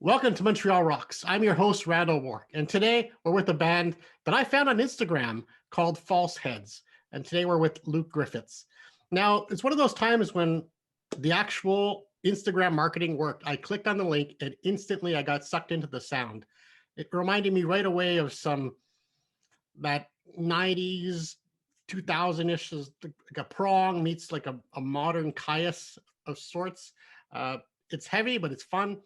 Welcome to Montreal Rocks. I'm your host, Randal, and today we're with a band that I found on Instagram called False Heads. And today we're with Luke Griffiths. Now, it's one of those times when the actual Instagram marketing worked. I clicked on the link and instantly I got sucked into the sound. It reminded me right away of that 90s, 2000-ish, like a prong meets like a modern Caius of sorts. It's heavy, but it's fun.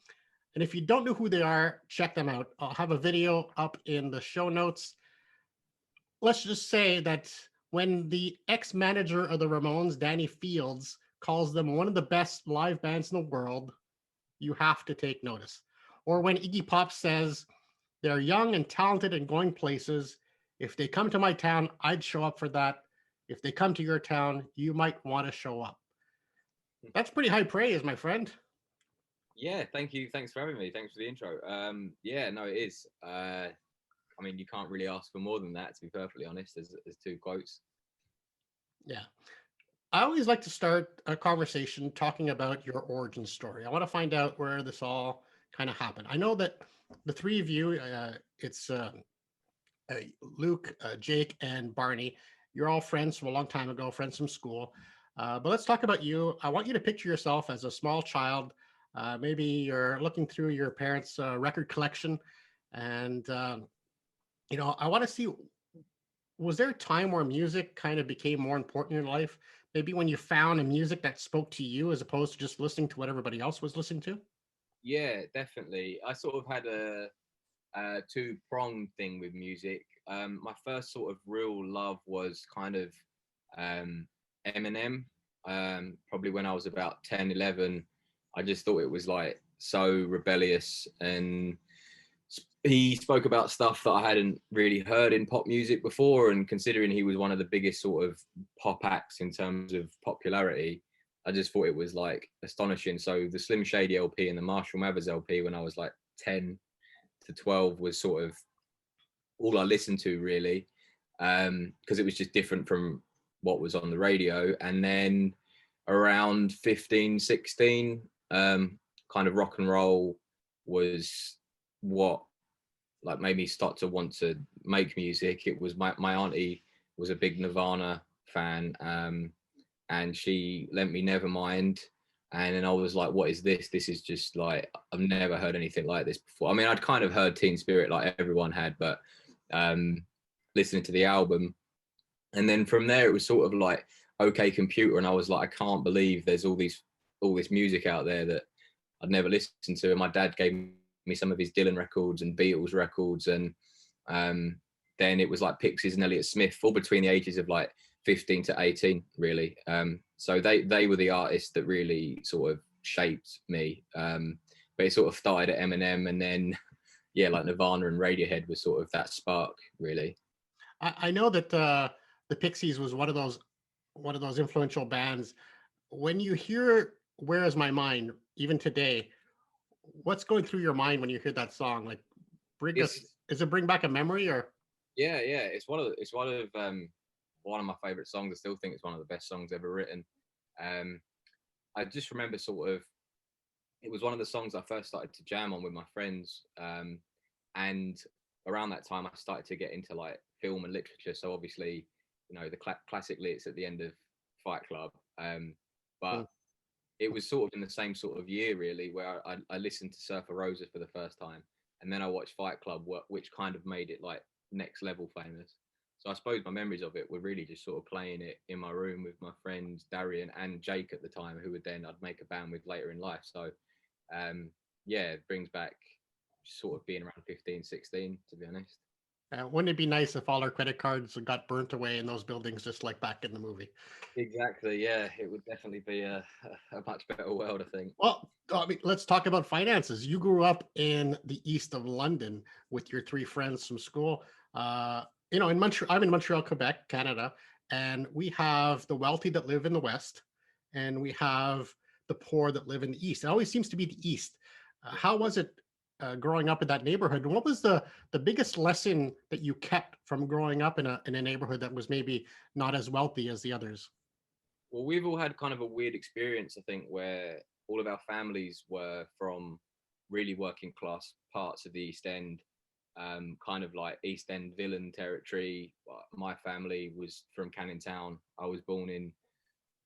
And if you don't know who they are, check them out. I'll have a video up in the show notes. Let's just say that when the ex-manager of the Ramones, Danny Fields, calls them one of the best live bands in the world, you have to take notice. Or when Iggy Pop says they're young and talented and going places. If they come to my town, I'd show up for that. If they come to your town, you might want to show up. That's pretty high praise, my friend. Yeah, thank you. Thanks for having me. Thanks for the intro. Yeah, no, it is. I mean, you can't really ask for more than that, to be perfectly honest. There's two quotes. Yeah. I always like to start a conversation talking about your origin story. I want to find out where this all kind of happened. I know that the three of you, it's Luke, Jake, and Barney. You're all friends from a long time ago, friends from school. But let's talk about you. I want you to picture yourself as a small child. Maybe you're looking through your parents' record collection, and I want to see. Was there a time where music kind of became more important in your life? Maybe when you found a music that spoke to you as opposed to just listening to what everybody else was listening to? Yeah, definitely. I sort of had a two-pronged thing with music. My first sort of real love was kind of um, Eminem. Probably when I was about 10, 11. I just thought it was like so rebellious, and he spoke about stuff that I hadn't really heard in pop music before. And considering he was one of the biggest sort of pop acts in terms of popularity, I just thought it was like astonishing. So the Slim Shady LP and the Marshall Mathers LP when I was like 10 to 12 was sort of all I listened to really, because it was just different from what was on the radio. And then around 15, 16, kind of rock and roll was what like made me start to want to make music. It was my auntie was a big Nirvana fan, and she lent me Nevermind, and then I was like, what is this? This is just like, I've never heard anything like this before. I mean, I'd kind of heard Teen Spirit like everyone had, but listening to the album, and then from there it was sort of like OK Computer, and I was like, I can't believe there's all this music out there that I'd never listened to. And my dad gave me some of his Dylan records and Beatles records, and then it was like Pixies and Elliott Smith, all between the ages of like 15 to 18, really. So they were the artists that really sort of shaped me. But it sort of started at Eminem, and then yeah, like Nirvana and Radiohead was sort of that spark, really. I know that the Pixies was one of those influential bands. When you hear "Where Is My Mind," even today, what's going through your mind when you hear that song? Like, bring us. It's Is it bring back a memory or? yeah. It's one of my favorite songs. I still think it's one of the best songs ever written. Um, I just remember sort of it was one of the songs I first started to jam on with my friends, and around that time I started to get into like film and literature. So obviously, the classic lit at the end of Fight Club, Mm. but it was sort of in the same sort of year really where I listened to Surfer Rosa for the first time, and then I watched Fight Club, which kind of made it like next level famous. So I suppose my memories of it were really just sort of playing it in my room with my friends Darian and Jake at the time, who would then I'd make a band with later in life. So yeah, it brings back sort of being around 15, 16, to be honest. Wouldn't it be nice if all our credit cards got burnt away in those buildings, just like back in the movie? Exactly. Yeah, it would definitely be a much better world, I think. Well, I mean, let's talk about finances. You grew up in the east of London with your three friends from school. Uh, in Montreal, I'm in Montreal, Quebec, Canada, and we have the wealthy that live in the west, and we have the poor that live in the east. It always seems to be the east. How was it growing up in that neighborhood? And what was the biggest lesson that you kept from growing up in a neighborhood that was maybe not as wealthy as the others? Well, we've all had kind of a weird experience, I think, where all of our families were from really working class parts of the East End, kind of like East End villain territory. My family was from Canning Town. I was born in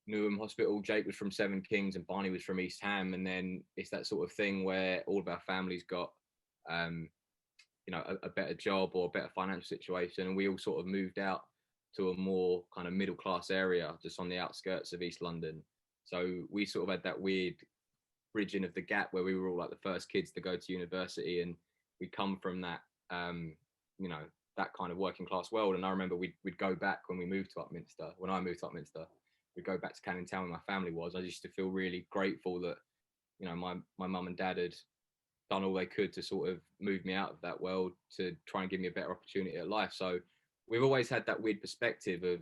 Newham Hospital. Jake was from Seven Kings, and Barney was from East Ham. And then it's that sort of thing where all of our families got, a better job or a better financial situation, and we all sort of moved out to a more kind of middle class area just on the outskirts of East London. So we sort of had that weird bridging of the gap where we were all like the first kids to go to university, and we come from that, that kind of working class world. And I remember we'd go back when we moved to Upminster. When I moved to Upminster, we'd go back to Canning Town where my family was. I used to feel really grateful that, my mum and dad had done all they could to sort of move me out of that world to try and give me a better opportunity at life. So we've always had that weird perspective of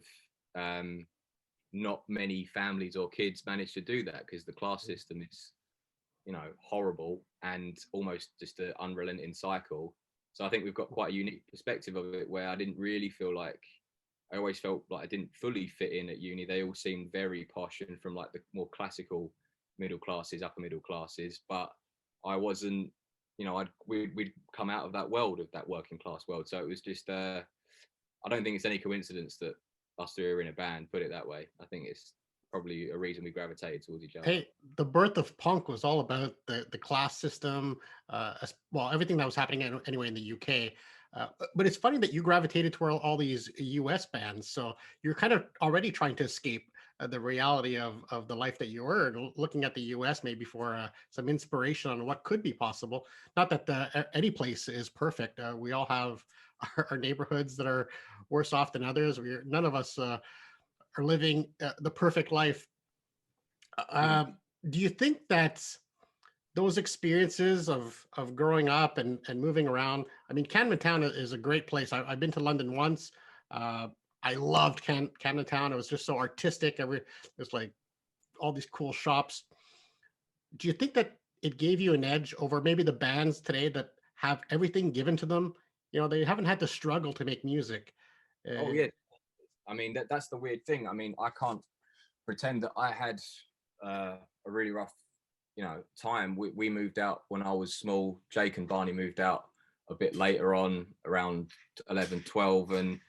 not many families or kids manage to do that, because the class system is, horrible and almost just an unrelenting cycle. So I think we've got quite a unique perspective of it, where I didn't really feel like, I always felt like I didn't fully fit in at uni. They all seemed very posh and from like the more classical middle classes, upper middle classes, but I wasn't, we'd come out of that world, of that working class world. So it was just, I don't think it's any coincidence that us two are in a band, put it that way. I think it's probably a reason we gravitated towards each other. Hey, the birth of punk was all about the class system, everything that was happening anyway in the UK. But it's funny that you gravitated toward all these US bands. So you're kind of already trying to escape the reality of the life that you were, and looking at the US maybe for some inspiration on what could be possible. Not that any place is perfect. We all have our neighborhoods that are worse off than others. None of us are living the perfect life. Do you think that those experiences of growing up and moving around? I mean, Camden Town is a great place. I've been to London once. I loved Camden Town. It was just so artistic. There's like all these cool shops. Do you think that it gave you an edge over maybe the bands today that have everything given to them? They haven't had to struggle to make music. Oh yeah, I mean that's the weird thing. I mean, I can't pretend that I had a really rough, time. We moved out when I was small. Jake and Barney moved out a bit later on, around 11, 12, and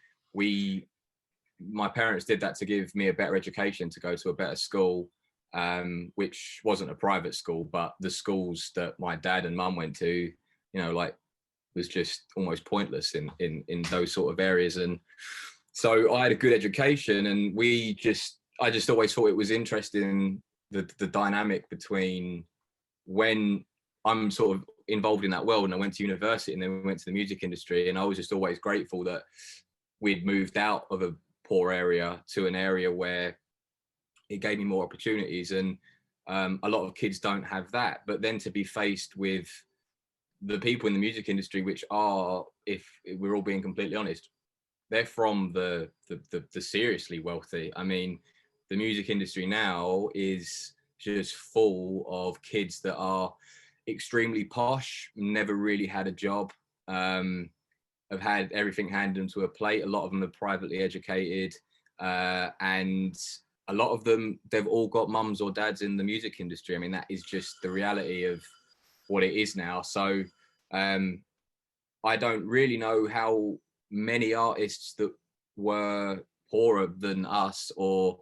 my parents did that to give me a better education, to go to a better school, which wasn't a private school, but the schools that my dad and mum went to, was just almost pointless in those sort of areas. And so I had a good education, and I just always thought it was interesting, the dynamic between when I'm sort of involved in that world, and I went to university and then went to the music industry, and I was just always grateful that we'd moved out of a poor area to an area where it gave me more opportunities. And a lot of kids don't have that. But then to be faced with the people in the music industry, which are, if we're all being completely honest, they're from the seriously wealthy. I mean, the music industry now is just full of kids that are extremely posh, never really had a job, have had everything handed them to a plate. A lot of them are privately educated, and a lot of them, they've all got mums or dads in the music industry. I mean, that is just the reality of what it is now. So I don't really know how many artists that were poorer than us or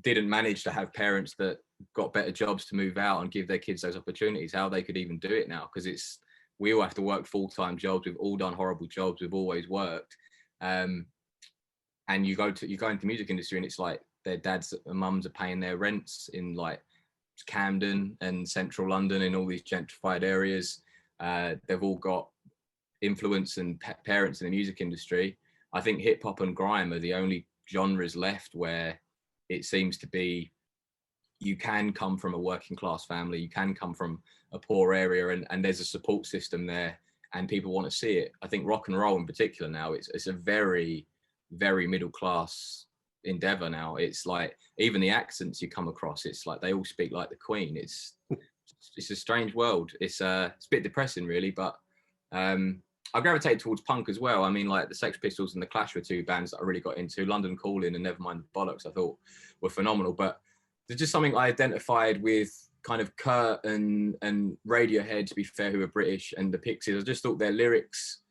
didn't manage to have parents that got better jobs to move out and give their kids those opportunities, how they could even do it now, because we all have to work full-time jobs. We've all done horrible jobs. We've always worked, and you go into the music industry, and it's like their dads and mums are paying their rents in like Camden and central London, in all these gentrified areas. They've all got influence and parents in the music industry. I think hip hop and grime are the only genres left where it seems to be, you can come from a working class family, you can come from a poor area, and there's a support system there, and people want to see it. I think rock and roll in particular now, it's a very, very middle class endeavor now. It's like, even the accents you come across, it's like they all speak like the Queen. It's a strange world. It's a bit depressing really, but I gravitate towards punk as well. I mean, like the Sex Pistols and the Clash were two bands that I really got into. London Calling and Nevermind the Bollocks I thought were phenomenal, but there's just something I identified with kind of Kurt and Radiohead, to be fair, who are British, and the Pixies. I just thought their lyrics,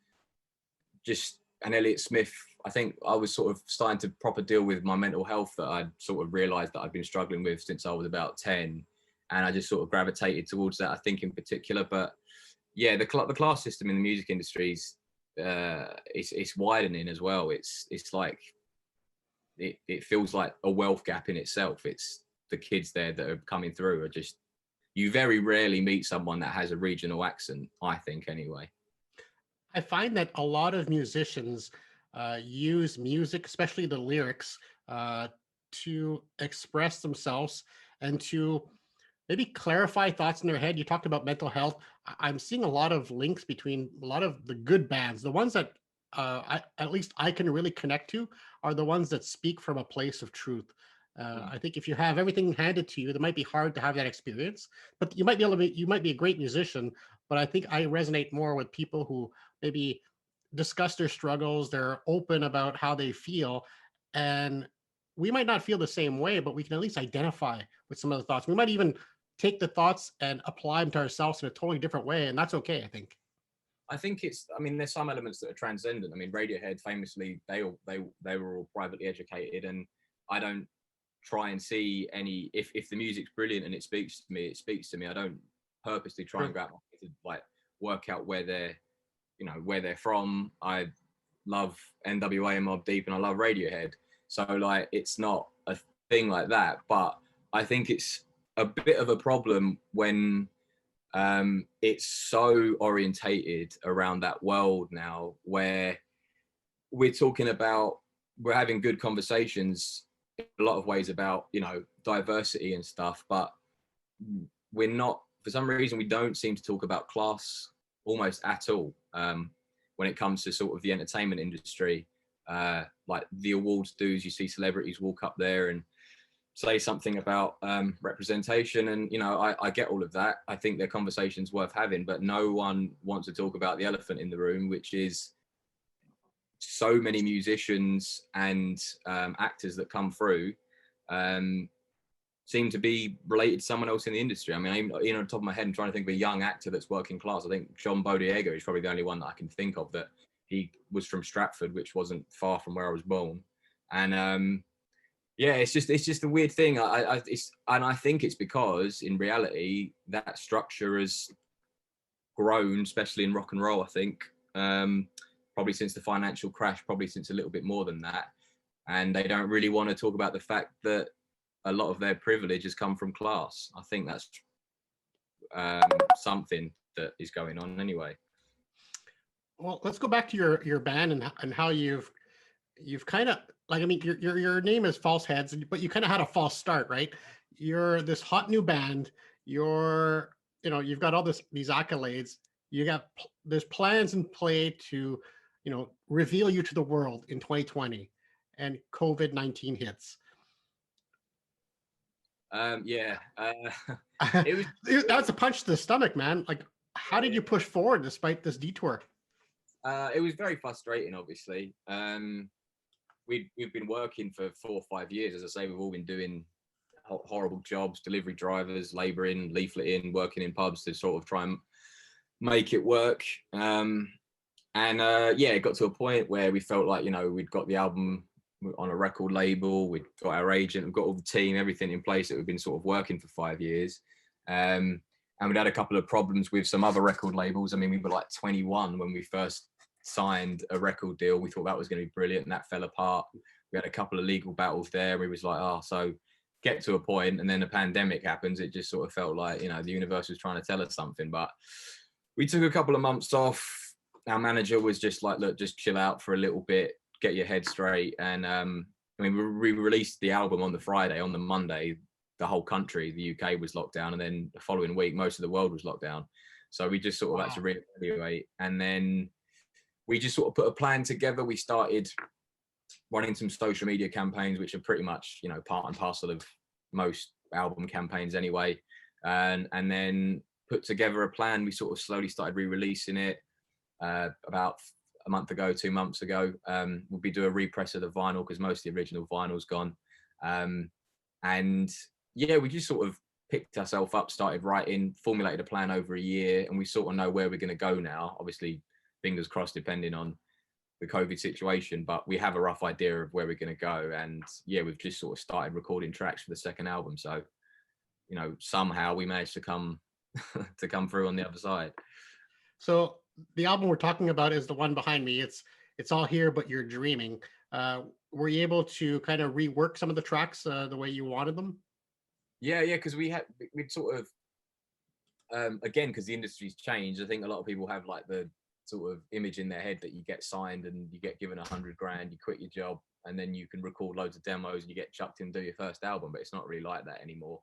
and Elliott Smith. I think I was sort of starting to proper deal with my mental health that I'd sort of realised that I'd been struggling with since I was about 10, and I just sort of gravitated towards that. I think in particular, but yeah, the class system in the music industry is it's widening as well. It's like it feels like a wealth gap in itself. It's the kids there that are coming through are just, you very rarely meet someone that has a regional accent, I think, anyway. I find that a lot of musicians use music, especially the lyrics, to express themselves and to maybe clarify thoughts in their head. You talked about mental health. I'm seeing a lot of links between a lot of the good bands. The ones that at least I can really connect to are the ones that speak from a place of truth. I think if you have everything handed to you, it might be hard to have that experience. But you might be able to be, you might be a great musician. But I think I resonate more with people who maybe discuss their struggles. They're open about how they feel, and we might not feel the same way, but we can at least identify with some of the thoughts. We might even take the thoughts and apply them to ourselves in a totally different way, and that's okay, I think. I think I mean, there's some elements that are transcendent. I mean, Radiohead famously, they were all privately educated, and I don't try and see any, if the music's brilliant and it speaks to me, it speaks to me. I don't purposely try and go out to like work out where they're from. I love NWA and Mobb Deep, and I love Radiohead. So like, it's not a thing like that. But I think it's a bit of a problem when it's so orientated around that world now, where we're having good conversations in a lot of ways about, diversity and stuff, but we're not, for some reason, we don't seem to talk about class almost at all when it comes to sort of the entertainment industry. Like the awards dues, you see celebrities walk up there and say something about representation, and I get all of that. I think their conversation's worth having, but no one wants to talk about the elephant in the room, which is so many musicians and actors that come through seem to be related to someone else in the industry. I mean, on the top of my head, I'm trying to think of a young actor that's working class. I think John Boyega is probably the only one that I can think of that he was from Stratford, which wasn't far from where I was born. And yeah, it's just a weird thing. And I think it's because in reality that structure has grown, especially in rock and roll. I think probably since the financial crash, probably since a little bit more than that. And they don't really want to talk about the fact that a lot of their privilege has come from class. I think that's something that is going on anyway. Well, let's go back to your band and how you've kind of, like, I mean, your name is False Heads, but you kind of had a false start, right? You're this hot new band. You've got all these accolades. There's plans in play to, reveal you to the world in 2020, and COVID-19 hits. Yeah, it was that's a punch to the stomach, man. Like, how did you push forward despite this detour? It was very frustrating, obviously. We've been working for 4 or 5 years. As I say, we've all been doing horrible jobs, delivery drivers, labouring, leafleting, working in pubs to sort of try and make it work. Yeah, it got to a point where we felt like, we'd got the album on a record label, we'd got our agent, we've got all the team, everything in place that we've been sort of working for 5 years. And we'd had a couple of problems with some other record labels. I mean, we were like 21 when we first signed a record deal. We thought that was going to be brilliant, and that fell apart. We had a couple of legal battles there. We was like, so get to a point, and then the pandemic happens. It just sort of felt like, the universe was trying to tell us something. But we took a couple of months off. Our manager was just like, look, just chill out for a little bit, get your head straight. And we released the album on the Friday. On the Monday, the whole country, the UK, was locked down, and then the following week, most of the world was locked down. So we just sort of had to reevaluate, and then we just sort of put a plan together. We started running some social media campaigns, which are pretty much, part and parcel of most album campaigns anyway. And then put together a plan. We sort of slowly started re-releasing it about a month ago, 2 months ago. We'll be doing a repress of the vinyl because most of the original vinyl's gone. And yeah, we just sort of picked ourselves up, started writing, formulated a plan over a year, and we sort of know where we're going to go now. Obviously, fingers crossed, depending on the COVID situation, but we have a rough idea of where we're going to go. And yeah, we've just sort of started recording tracks for the second album. So, you know, somehow we managed to come to come through on the other side. So the album we're talking about is the one behind me. It's all here, but you're dreaming. Were you able to kind of rework some of the tracks the way you wanted them? Yeah, because we'd sort of again, because the industry's changed. I think a lot of people have like the sort of image in their head that you get signed and you get given $100,000, you quit your job, and then you can record loads of demos and you get chucked in and do your first album. But it's not really like that anymore.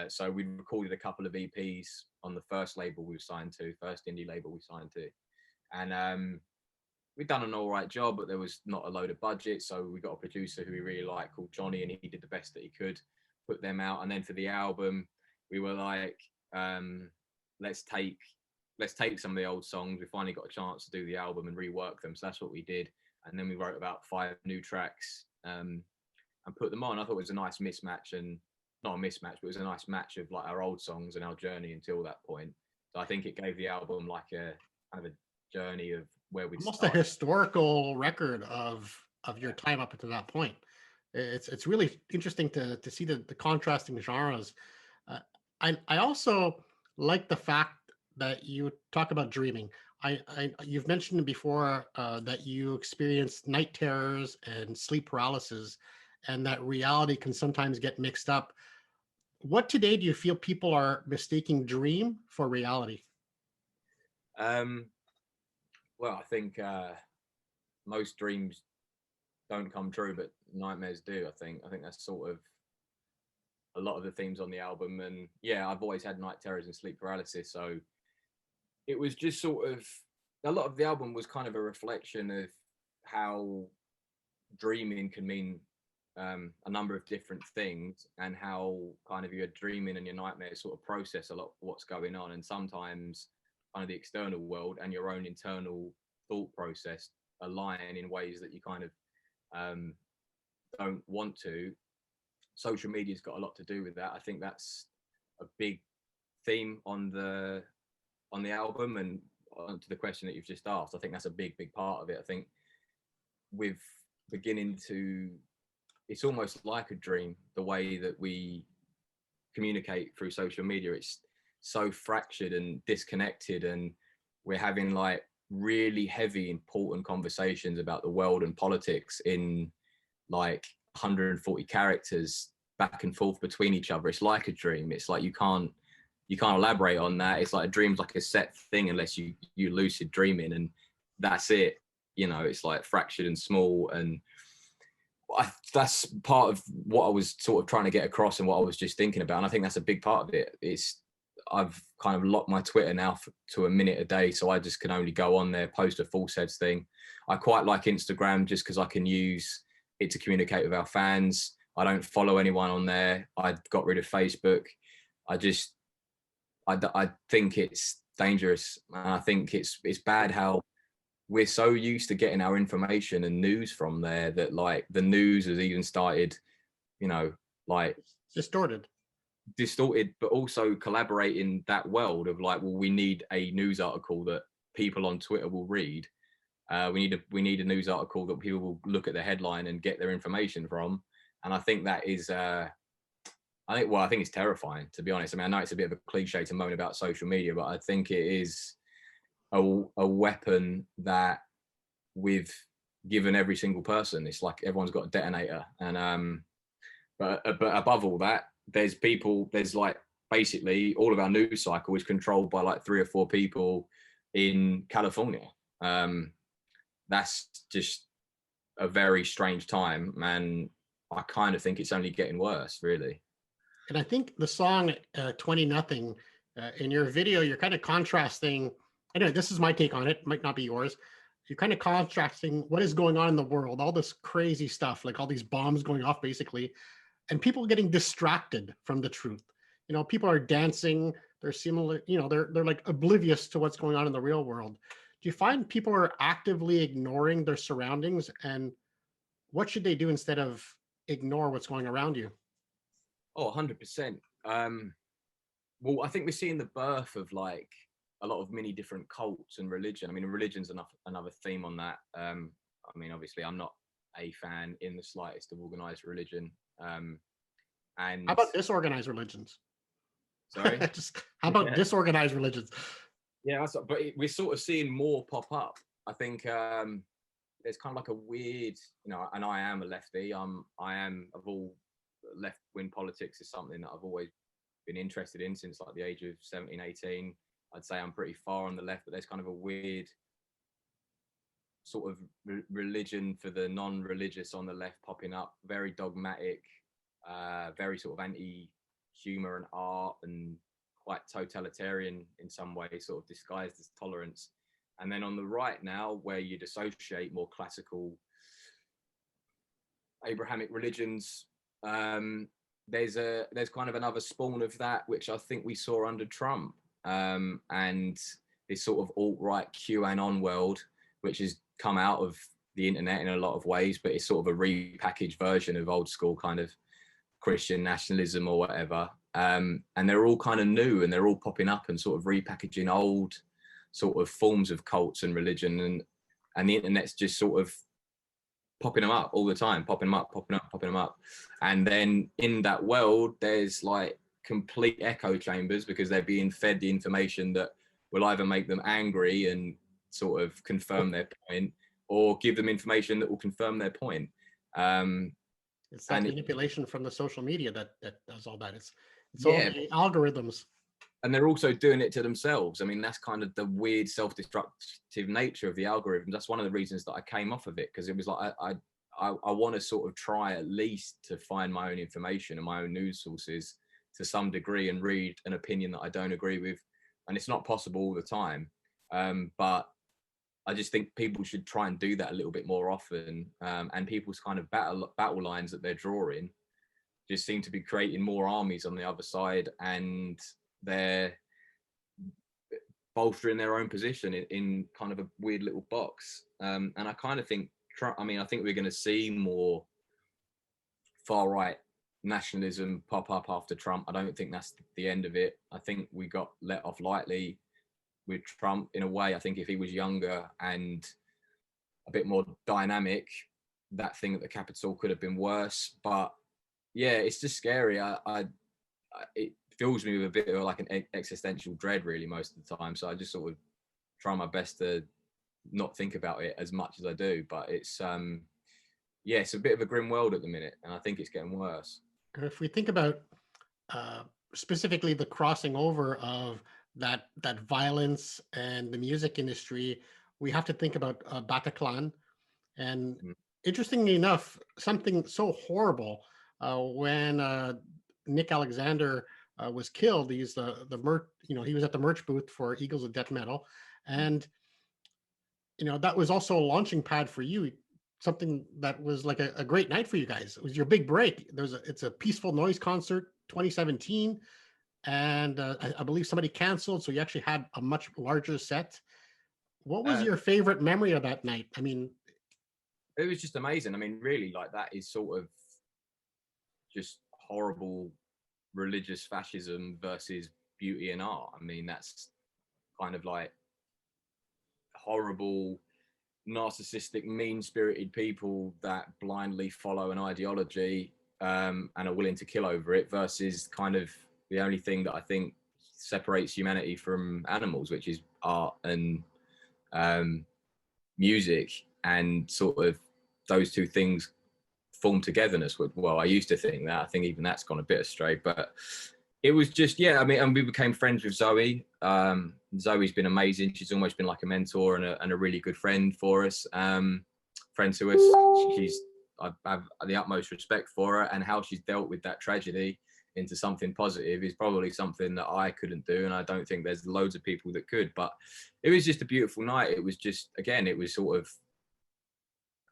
So we recorded a couple of EPs on the first label we were signed to, first indie label we signed to, and we'd done an all right job, but there was not a load of budget. So we got a producer who we really liked called Johnny, and he did the best that he could, put them out. And then for the album, we were like, let's take some of the old songs. We finally got a chance to do the album and rework them. So that's what we did. And then we wrote about 5 new tracks and put them on. I thought it was a nice mismatch, and not a mismatch, but it was a nice match of like our old songs and our journey until that point. So I think it gave the album like a kind of a journey of where we'd Almost started. a historical record of your time up until that point. It's really interesting to see the contrasting genres. I also like the fact that you talk about dreaming. You've mentioned before that you experienced night terrors and sleep paralysis, and that reality can sometimes get mixed up. What today do you feel people are mistaking dream for reality? Well, I think most dreams don't come true, but nightmares do. I think that's sort of a lot of the themes on the album. And yeah, I've always had night terrors and sleep paralysis, so it was just sort of a lot of the album was kind of a reflection of how dreaming can mean a number of different things, and how kind of your dreaming and your nightmares sort of process a lot of what's going on, and sometimes kind of the external world and your own internal thought process align in ways that you kind of don't want to. Social media's got a lot to do with that. I think that's a big theme on the album, and to the question that you've just asked, I think that's a big part of it. I think with beginning to, it's almost like a dream, the way that we communicate through social media. It's so fractured and disconnected, and we're having like really heavy important conversations about the world and politics in like 140 characters back and forth between each other. It's like a dream. It's like you can't elaborate on that. It's like a dream's like a set thing unless you lucid dreaming, and that's it. You know, it's like fractured and small, and that's part of what I was sort of trying to get across and what I was just thinking about. And I think that's a big part of it. I've kind of locked my Twitter now to a minute a day, so I just can only go on there, post a false heads thing. I quite like Instagram just because I can use it to communicate with our fans. I don't follow anyone on there. I got rid of Facebook. I think it's dangerous. And I think it's bad how we're so used to getting our information and news from there that like the news has even started, you know, like Distorted, but also collaborating that world of like, well, we need a news article that people on Twitter will read. We need a news article that people will look at the headline and get their information from. And I think that is, I think it's terrifying, to be honest. I mean, I know it's a bit of a cliche to moan about social media, but I think it is a weapon that we've given every single person. It's like everyone's got a detonator. And but above all that, there's like basically all of our news cycle is controlled by like 3 or 4 people in California. That's just a very strange time, and I kind of think it's only getting worse, really. and I think the song 20 Nothing in your video, you're kind of contrasting. Anyway, this is my take on it. Might not be yours. You're kind of contrasting what is going on in the world, all this crazy stuff, like all these bombs going off, basically, and people getting distracted from the truth. You know, people are dancing. They're similar. You know, they're like oblivious to what's going on in the real world. Do you find people are actively ignoring their surroundings, and what should they do instead of ignore what's going around you? Oh, 100%. Um, well, I think we're seeing the birth of like a lot of many different cults and religion. I mean, religion's another theme on that. I mean, obviously, I'm not a fan in the slightest of organized religion. How And about disorganized religions? sorry, Just how about yeah, disorganized religions? yeah, but we're sort of seeing more pop up. I think there's kind of like a weird, you know, and I am a lefty. I am of all left wing politics is something that I've always been interested in since like the age of 17, 18. I'd say I'm pretty far on the left, but there's kind of a weird sort of religion for the non-religious on the left popping up, very dogmatic, very sort of anti-humor and art, and quite totalitarian in some way, sort of disguised as tolerance. And then on the right now, where you'd associate more classical Abrahamic religions, there's kind of another spawn of that, which I think we saw under Trump, and this sort of alt-right QAnon world, which has come out of the internet in a lot of ways, but it's sort of a repackaged version of old school kind of Christian nationalism or whatever. And they're all kind of new, and they're all popping up and sort of repackaging old sort of forms of cults and religion, and the internet's just sort of popping them up all the time, popping them up, popping up, popping them up. And then in that world, there's like complete echo chambers because they're being fed the information that will either make them angry and sort of confirm their point, or give them information that will confirm their point. It's that And manipulation from the social media that does all that. It's all yeah, the algorithms. and they're also doing it to themselves. I mean, that's kind of the weird self-destructive nature of the algorithms. That's one of the reasons that I came off of it, because it was like I want to sort of try at least to find my own information and my own news sources to some degree and read an opinion that I don't agree with. And it's not possible all the time. But I just think people should try and do that a little bit more often. And people's kind of battle lines that they're drawing just seem to be creating more armies on the other side, and they're bolstering their own position in kind of a weird little box. And I kind of think, I think we're going to see more far right nationalism pop up after Trump. I don't think that's the end of it. I think we got let off lightly with Trump in a way. I think if he was younger and a bit more dynamic, that thing at the Capitol could have been worse. But yeah, it's just scary. It fills me with a bit of like an existential dread really most of the time. So I just sort of try my best to not think about it as much as I do. But it's yeah, it's a bit of a grim world at the minute, and I think it's getting worse. If we think about specifically the crossing over of that violence and the music industry, we have to think about Bataclan. And Mm. interestingly enough, something so horrible when Nick Alexander was killed. He's the merch, he was at the merch booth for Eagles of Death Metal, and that was also a launching pad for you. Something that was like a great night for you guys. It was your big break. It's a Peaceful Noise concert, 2017, and I believe somebody canceled, so you actually had a much larger set. What was Uh, your favorite memory of that night? I mean, it was just amazing. I mean, really, like that is sort of just horrible religious fascism versus beauty and art. I mean, that's kind of like horrible, narcissistic, mean-spirited people that blindly follow an ideology and are willing to kill over it, versus kind of the only thing that I think separates humanity from animals, which is art and music, and sort of those two things form togetherness. Well, I used to think that. I think even that's gone a bit astray, but it was just, yeah, I mean, and we became friends with Zoe. Zoe's been amazing. She's almost been like a mentor and a really good friend for us, friend to us. I have the utmost respect for her, and how she's dealt with that tragedy into something positive is probably something that I couldn't do, and I don't think there's loads of people that could. But it was just a beautiful night. It was just, again, it was sort of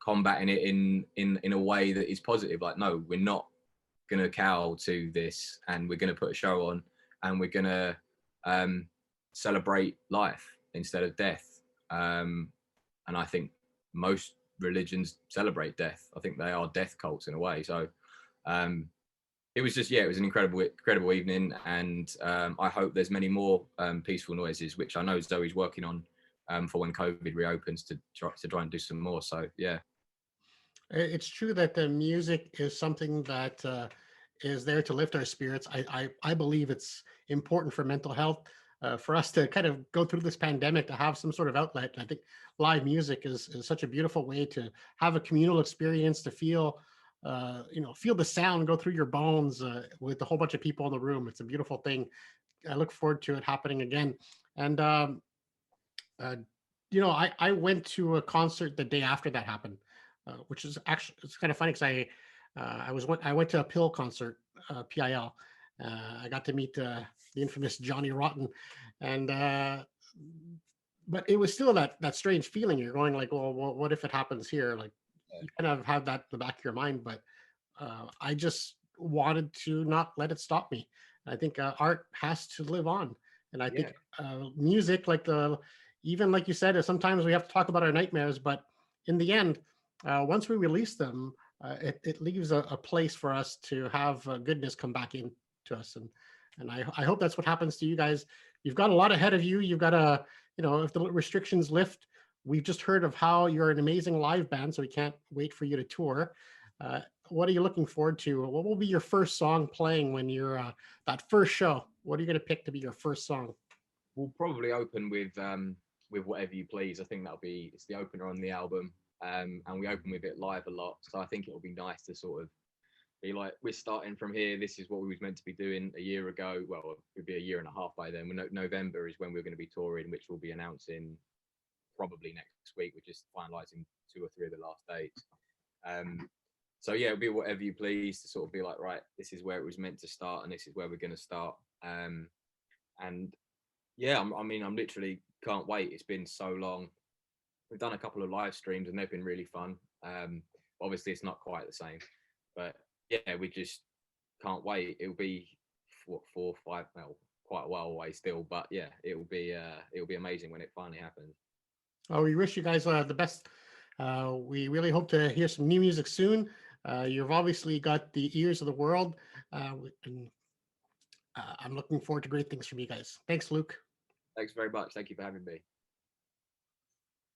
combating it in a way that is positive. Like, no, we're not going to cow to this, and we're going to put a show on, and we're going to celebrate life instead of death. And I think most religions celebrate death. I think they are death cults in a way. So it was just, yeah, it was an incredible evening, and I hope there's many more peaceful noises, which I know Zoe's working on for when COVID reopens to try and do some more. So yeah, It's true that the music is something that is there to lift our spirits. I believe it's important for mental health, for us to kind of go through this pandemic, to have some sort of outlet. I think live music is such a beautiful way to have a communal experience, to feel, feel the sound go through your bones with a whole bunch of people in the room. It's a beautiful thing. I look forward to it happening again. And uh, I went to a concert the day after that happened, which is actually, it's kind of funny because I went to a Pill concert, PIL. I got to meet the infamous Johnny Rotten, and but it was still that strange feeling. You're going like, well, what if it happens here? Like, you kind of have that in the back of your mind, but I just wanted to not let it stop me. I think art has to live on, and I yeah, think music, like the even like you said, sometimes we have to talk about our nightmares, but in the end, once we release them, it leaves a place for us to have goodness come back in to us, and I hope that's what happens to you guys. You've got a lot ahead of you. You've got if the restrictions lift, we've just heard of how you're an amazing live band, so we can't wait for you to tour. What are you looking forward to? What will be your first song playing when you're that first show? What are you going to pick to be your first song? we'll probably open with Whatever You Please. I think it's the opener on the album, and we open with it live a lot. So I think it'll be nice to sort of be like, we're starting from here. This is what we was meant to be doing a year ago. Well, it would be a year and a half by then. November is when we're going to be touring, which we'll be announcing probably next week. We're just finalising 2 or 3 of the last dates. So yeah, it'll be Whatever You Please, to sort of be like, right, this is where it was meant to start, and this is where we're going to start. And yeah, I'm literally can't wait. It's been so long. We've done a couple of live streams and they've been really fun. Obviously, it's not quite the same, but yeah, we just can't wait. It'll be what, 4, 5, well, quite a while away still, but yeah, it'll be amazing when it finally happens. Oh, we wish you guys the best. We really hope to hear some new music soon. You've obviously got the ears of the world, and I'm looking forward to great things from you guys. Thanks, Luke. Thanks very much. Thank you for having me.